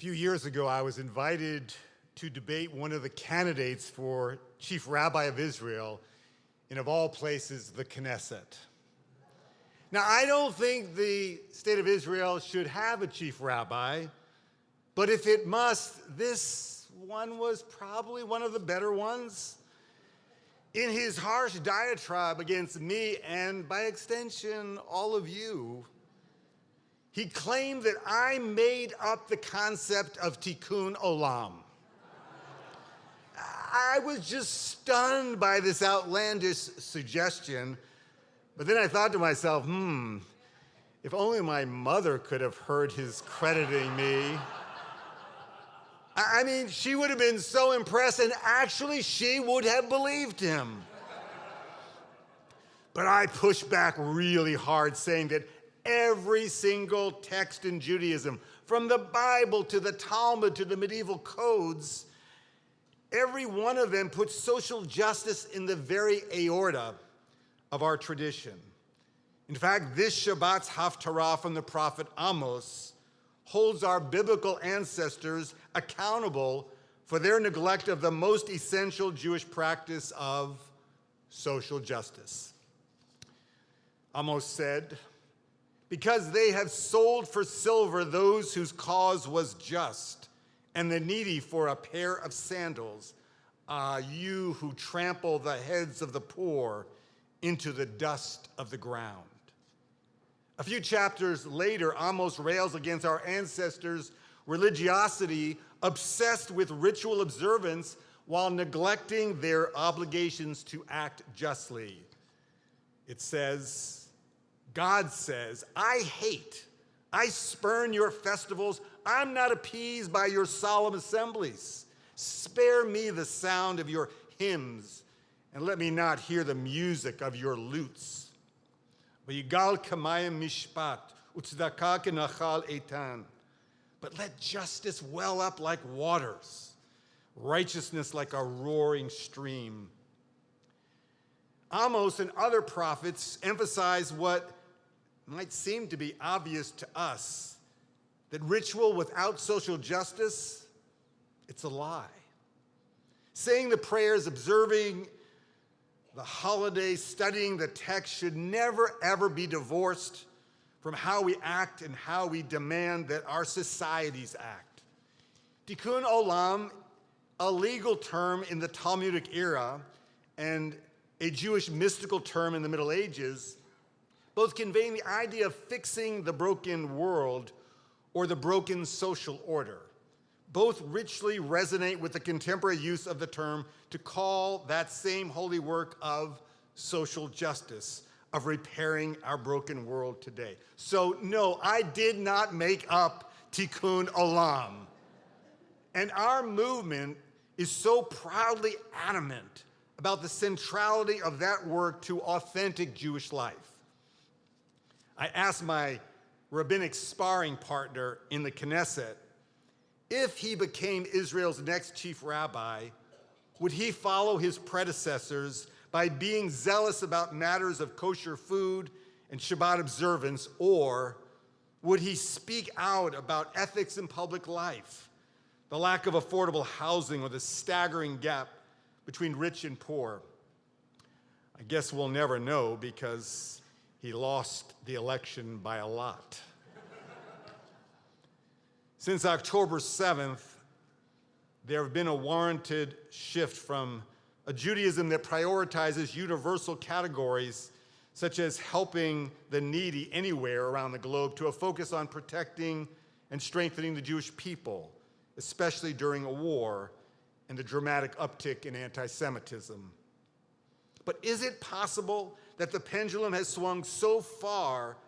few years ago, I was invited to debate one of the candidates for Chief Rabbi of Israel in, of all places, the Knesset. Now, I don't think the state of Israel should have a chief rabbi, but if it must, this one was probably one of the better ones. In his harsh diatribe against me, and by extension, all of you, he claimed that I made up the concept of tikkun olam. I was just stunned by this outlandish suggestion, but then I thought to myself, if only my mother could have heard his crediting me. I mean, she would have been so impressed, and actually she would have believed him. But I pushed back really hard, saying that every single text in Judaism, from the Bible to the Talmud to the medieval codes, every one of them puts social justice in the very aorta of our tradition. In fact, this Shabbat's Haftarah from the prophet Amos holds our biblical ancestors accountable for their neglect of the most essential Jewish practice of social justice. Amos said, "Because they have sold for silver those whose cause was just, and the needy for a pair of sandals, you who trample the heads of the poor into the dust of the ground." A few chapters later, Amos rails against our ancestors' religiosity, obsessed with ritual observance while neglecting their obligations to act justly. It says, God says, I spurn your festivals. I'm not appeased by your solemn assemblies. Spare me the sound of your hymns, and let me not hear the music of your lutes. V'yigal kamayim mishpat, u'tzedakah kenachal eitan. But let justice well up like waters, righteousness like a roaring stream. Amos and other prophets emphasize what might seem to be obvious to us, that ritual without social justice, it's a lie. Saying the prayers, observing the holidays, studying the text should never, ever be divorced from how we act and how we demand that our societies act. Tikkun olam, a legal term in the Talmudic era and a Jewish mystical term in the Middle Ages, both conveying the idea of fixing the broken world or the broken social order. Both richly resonate with the contemporary use of the term to call that same holy work of social justice, of repairing our broken world today. So no, I did not make up Tikkun Olam. And our movement is so proudly adamant about the centrality of that work to authentic Jewish life. I asked my rabbinic sparring partner in the Knesset, if he became Israel's next chief rabbi, would he follow his predecessors by being zealous about matters of kosher food and Shabbat observance, or would he speak out about ethics in public life, the lack of affordable housing, or the staggering gap between rich and poor? I guess we'll never know because he lost the election by a lot. Since October 7th, there have been a warranted shift from a Judaism that prioritizes universal categories such as helping the needy anywhere around the globe to a focus on protecting and strengthening the Jewish people, especially during a war and the dramatic uptick in anti-Semitism. But is it possible that the pendulum has swung so far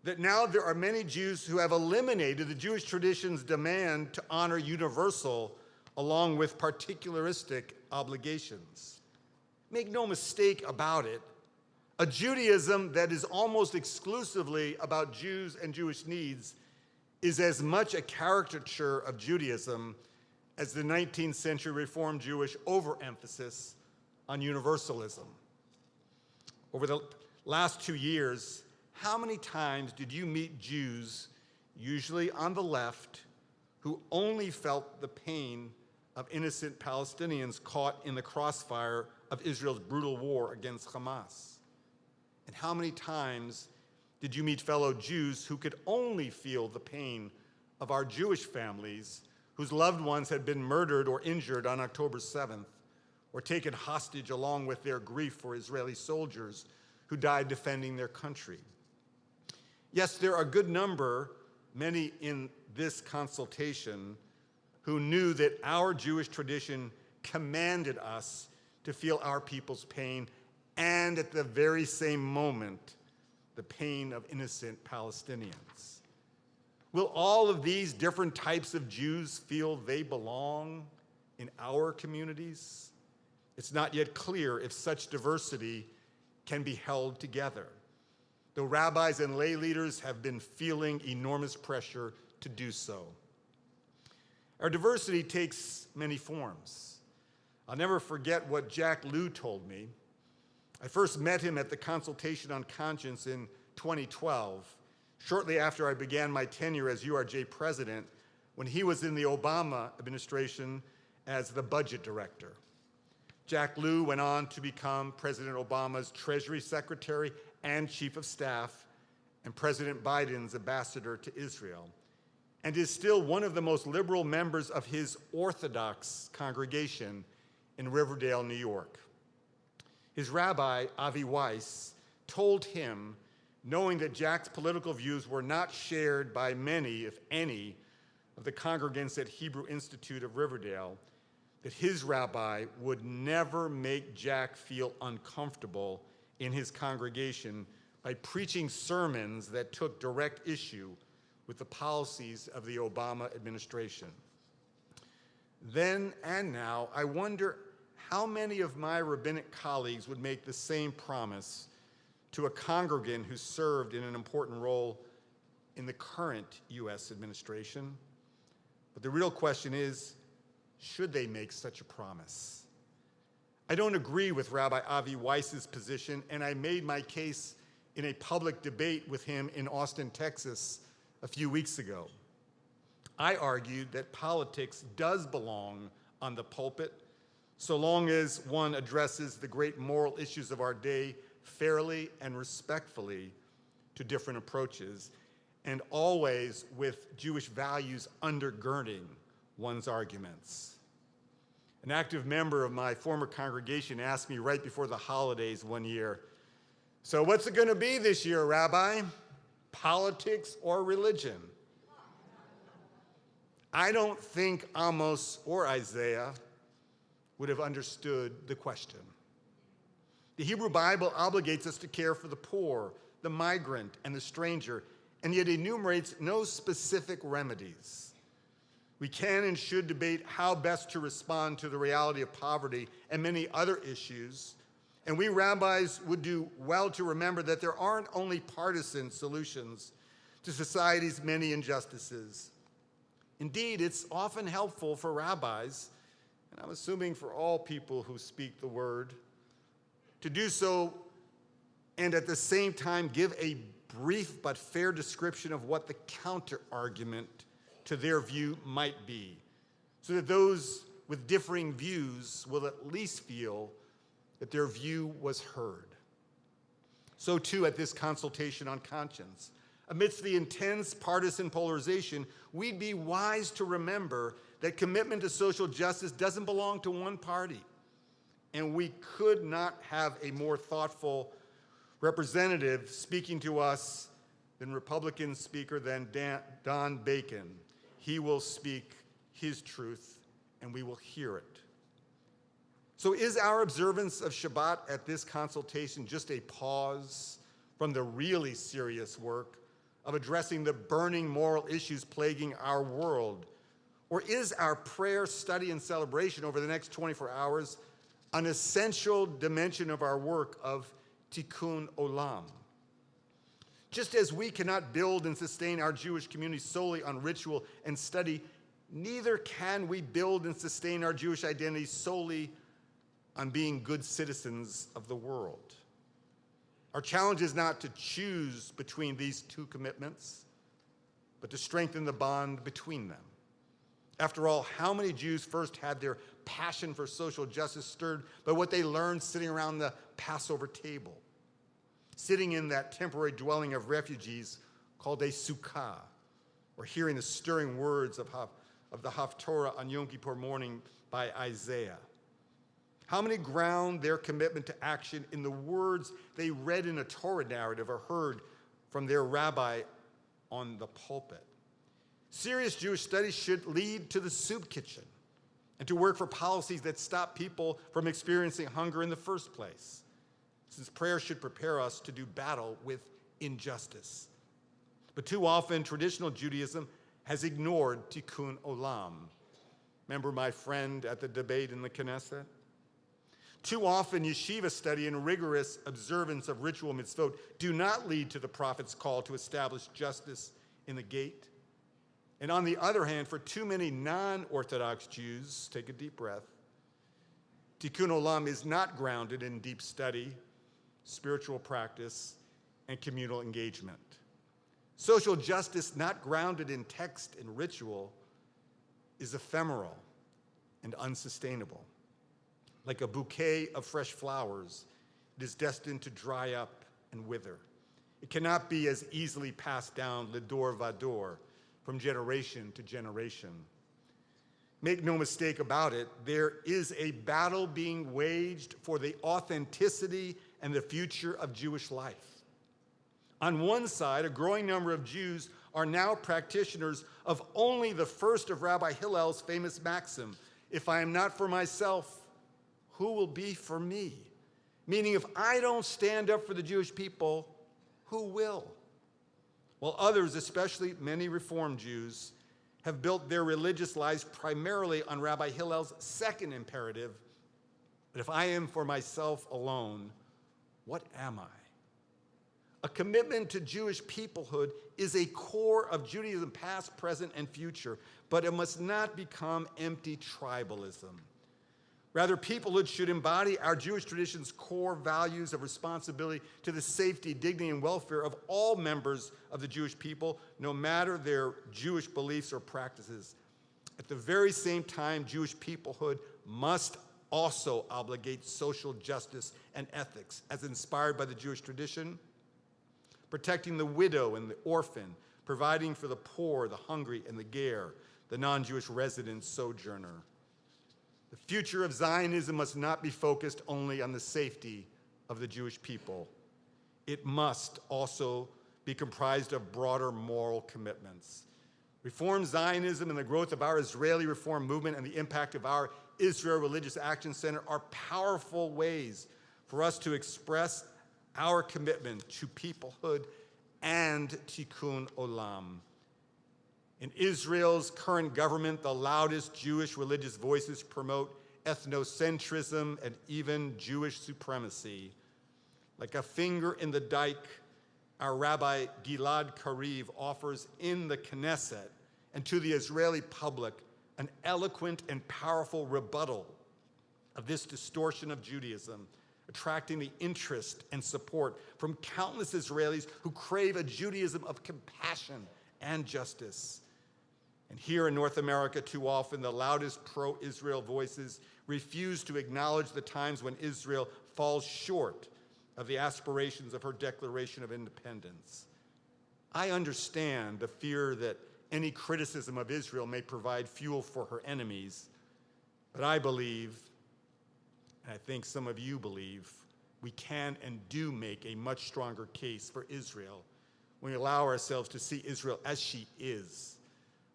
that now there are many Jews who have eliminated the Jewish tradition's demand to honor universal along with particularistic obligations? Make no mistake about it, a Judaism that is almost exclusively about Jews and Jewish needs is as much a caricature of Judaism as the 19th century Reform Jewish overemphasis on universalism. Over the last 2 years, how many times did you meet Jews, usually on the left, who only felt the pain of innocent Palestinians caught in the crossfire of Israel's brutal war against Hamas? And how many times did you meet fellow Jews who could only feel the pain of our Jewish families whose loved ones had been murdered or injured on October 7th, or taken hostage along with their grief for Israeli soldiers who died defending their country? Yes, there are a good number, many in this consultation, who knew that our Jewish tradition commanded us to feel our people's pain, and at the very same moment, the pain of innocent Palestinians. Will all of these different types of Jews feel they belong in our communities? It's not yet clear if such diversity can be held together, though rabbis and lay leaders have been feeling enormous pressure to do so. Our diversity takes many forms. I'll never forget what Jack Lew told me. I first met him at the Consultation on Conscience in 2012, shortly after I began my tenure as URJ president, when he was in the Obama administration as the budget director. Jack Lew went on to become President Obama's Treasury Secretary and Chief of Staff, and President Biden's ambassador to Israel, and is still one of the most liberal members of his Orthodox congregation in Riverdale, New York. His rabbi, Avi Weiss, told him, knowing that Jack's political views were not shared by many, if any, of the congregants at Hebrew Institute of Riverdale, that his rabbi would never make Jack feel uncomfortable in his congregation by preaching sermons that took direct issue with the policies of the Obama administration. Then and now, I wonder how many of my rabbinic colleagues would make the same promise to a congregant who served in an important role in the current U.S. administration. But the real question is, should they make such a promise? I don't agree with Rabbi Avi Weiss's position, and I made my case in a public debate with him in Austin, Texas, a few weeks ago. I argued that politics does belong on the pulpit, so long as one addresses the great moral issues of our day fairly and respectfully to different approaches, and always with Jewish values undergirding one's arguments. An active member of my former congregation asked me right before the holidays one year, "So what's it going to be this year, Rabbi? Politics or religion?" I don't think Amos or Isaiah would have understood the question. The Hebrew Bible obligates us to care for the poor, the migrant, and the stranger, and yet enumerates no specific remedies. We can and should debate how best to respond to the reality of poverty and many other issues, and we rabbis would do well to remember that there aren't only partisan solutions to society's many injustices. Indeed, it's often helpful for rabbis, and I'm assuming for all people who speak the word, to do so and at the same time give a brief but fair description of what the counter-argument to their view might be, so that those with differing views will at least feel that their view was heard. So too at this consultation on conscience. Amidst the intense partisan polarization, we'd be wise to remember that commitment to social justice doesn't belong to one party, and we could not have a more thoughtful representative speaking to us than Republican speaker than Don Bacon. He will speak his truth, and we will hear it. So is our observance of Shabbat at this consultation just a pause from the really serious work of addressing the burning moral issues plaguing our world? Or is our prayer, study, and celebration over the next 24 hours an essential dimension of our work of tikkun olam? Just as we cannot build and sustain our Jewish community solely on ritual and study, neither can we build and sustain our Jewish identity solely on being good citizens of the world. Our challenge is not to choose between these two commitments, but to strengthen the bond between them. After all, how many Jews first had their passion for social justice stirred by what they learned sitting around the Passover table, sitting in that temporary dwelling of refugees called a sukkah, or hearing the stirring words of the Haftorah on Yom Kippur morning by Isaiah? How many ground their commitment to action in the words they read in a Torah narrative or heard from their rabbi on the pulpit? Serious Jewish studies should lead to the soup kitchen and to work for policies that stop people from experiencing hunger in the first place, since prayer should prepare us to do battle with injustice. But too often, traditional Judaism has ignored tikkun olam. Remember my friend at the debate in the Knesset? Too often, yeshiva study and rigorous observance of ritual mitzvot do not lead to the prophet's call to establish justice in the gate. And on the other hand, for too many non-Orthodox Jews, take a deep breath, tikkun olam is not grounded in deep study, spiritual practice, and communal engagement. Social justice not grounded in text and ritual is ephemeral and unsustainable. Like a bouquet of fresh flowers, it is destined to dry up and wither. It cannot be as easily passed down lidor vador, from generation to generation. Make no mistake about it, there is a battle being waged for the authenticity and the future of Jewish life. On one side, a growing number of Jews are now practitioners of only the first of Rabbi Hillel's famous maxim, if I am not for myself, who will be for me? Meaning, if I don't stand up for the Jewish people, who will? While others, especially many Reform Jews, have built their religious lives primarily on Rabbi Hillel's second imperative, but if I am for myself alone, what am I? A commitment to Jewish peoplehood is a core of Judaism past, present, and future, but it must not become empty tribalism. Rather, peoplehood should embody our Jewish tradition's core values of responsibility to the safety, dignity, and welfare of all members of the Jewish people, no matter their Jewish beliefs or practices. At the very same time, Jewish peoplehood must also obligate social justice and ethics, as inspired by the Jewish tradition, protecting the widow and the orphan, providing for the poor, the hungry, and the ger, the non-Jewish resident sojourner. The future of Zionism must not be focused only on the safety of the Jewish people. It must also be comprised of broader moral commitments. Reform Zionism and the growth of our Israeli Reform movement and the impact of our Israel Religious Action Center are powerful ways for us to express our commitment to peoplehood and tikkun olam. In Israel's current government, the loudest Jewish religious voices promote ethnocentrism and even Jewish supremacy. Like a finger in the dike, our Rabbi Gilad Kariv offers in the Knesset and to the Israeli public an eloquent and powerful rebuttal of this distortion of Judaism, attracting the interest and support from countless Israelis who crave a Judaism of compassion and justice. And here in North America, too often, the loudest pro-Israel voices refuse to acknowledge the times when Israel falls short of the aspirations of her Declaration of Independence. I understand the fear that any criticism of Israel may provide fuel for her enemies, but I believe, and I think some of you believe, we can and do make a much stronger case for Israel when we allow ourselves to see Israel as she is,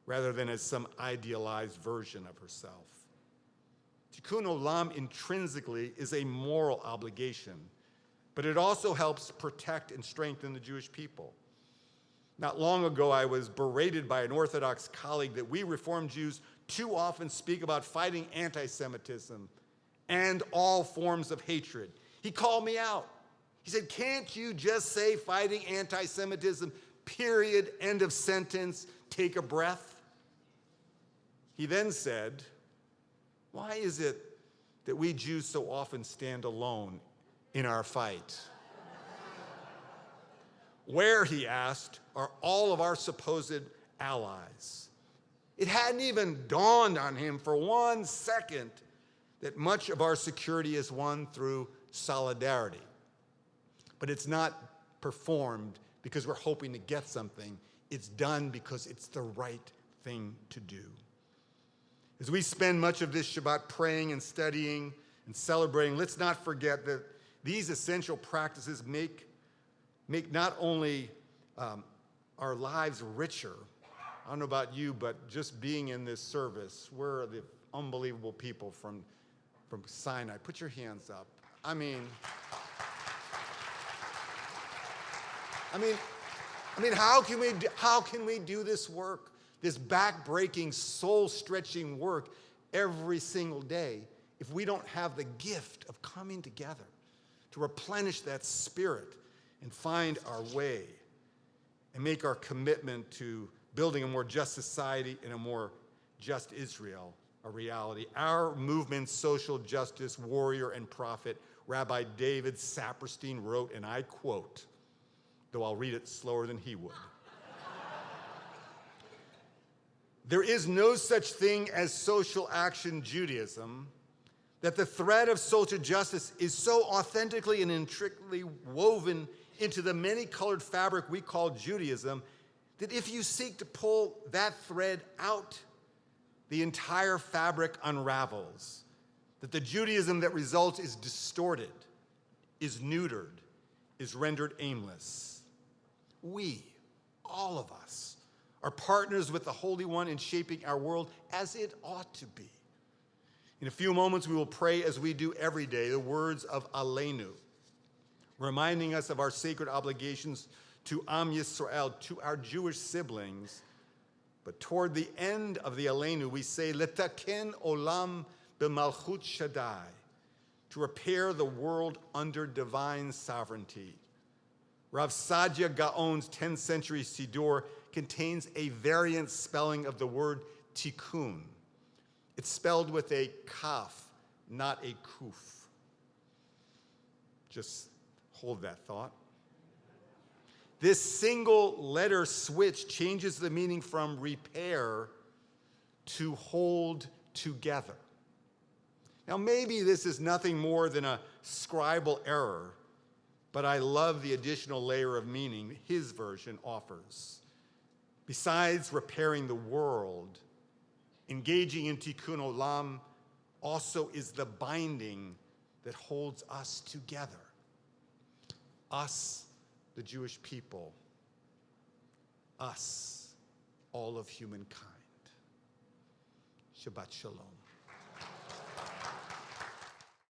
rather than as some idealized version of herself. Tikkun olam intrinsically is a moral obligation, but it also helps protect and strengthen the Jewish people. Not long ago, I was berated by an Orthodox colleague that we Reform Jews too often speak about fighting anti-Semitism and all forms of hatred. He called me out. He said, "Can't you just say fighting anti-Semitism, period, end of sentence, take a breath?" He then said, "Why is it that we Jews so often stand alone in our fight? Where," he asked, "are all of our supposed allies?" It hadn't even dawned on him for 1 second that much of our security is won through solidarity. But it's not performed because we're hoping to get something. It's done because it's the right thing to do. As we spend much of this Shabbat praying and studying and celebrating, let's not forget that these essential practices make not only our lives richer. I don't know about you, but just being in this service, we're the unbelievable people from Sinai. Put your hands up. I mean, how can we do this work, this back-breaking, soul-stretching work every single day if we don't have the gift of coming together to replenish that spirit and find our way and make our commitment to building a more just society and a more just Israel a reality? Our movement's social justice warrior and prophet, Rabbi David Saperstein, wrote, and I quote, though I'll read it slower than he would. There is no such thing as social action Judaism, that the thread of social justice is so authentically and intricately woven into the many-colored fabric we call Judaism that if you seek to pull that thread out, the entire fabric unravels, that the Judaism that results is distorted, is neutered, is rendered aimless. We, all of us, are partners with the Holy One in shaping our world as it ought to be. In a few moments, we will pray as we do every day the words of Aleinu, reminding us of our sacred obligations to Am Yisrael, to our Jewish siblings. But toward the end of the Aleinu, we say, Letaken olam b'malchut Shaddai, to repair the world under divine sovereignty. Rav Sadia Gaon's 10th century Siddur contains a variant spelling of the word tikkun. It's spelled with a kaf, not a kuf. Just hold that thought. This single letter switch changes the meaning from repair to hold together. Now, maybe this is nothing more than a scribal error, but I love the additional layer of meaning his version offers. Besides repairing the world, engaging in tikkun olam also is the binding that holds us together. Us, the Jewish people. Us, all of humankind. Shabbat shalom.